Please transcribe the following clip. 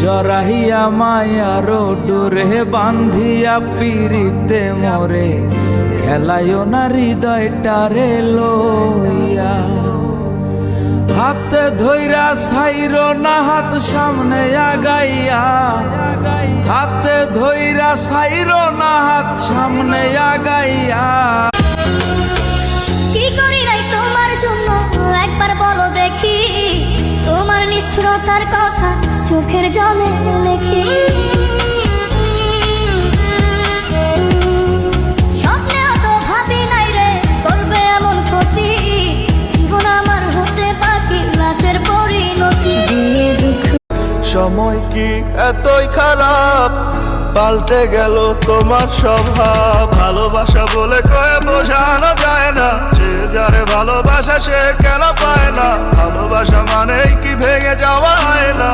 জরাহিয়া মায়ার ডোরে বান্ধিয়া পিরিতে মরে খেলায়ও না হৃদয়টারে লইয়া। হাতে ধইরা ছাইর না হাত সামনে আগাইয়া, হাতে ধইরা ছাইর না হাত সামনে আগাইয়া। কি করি নাই তোমার জন্য একবার বলো দেখি, তোমার নিষ্ঠুরতার কথা চোখের জলে লেখি। স্বপ্নেও তো ভাবি নাই রে করবে এমন ক্ষতি, জীবন আমার হতে বাকি লাশের পরিণতি। সময় কি এতই খারাপ, পাল্টে গেল তোমার স্বভাব। ভালোবাসা বলে কয়ে বোঝানো যায় না, যে যারে ভালোবাসা সে কেন পায় না। ভালোবাসা মানেই কি ভেঙে যাওয়া হয় না।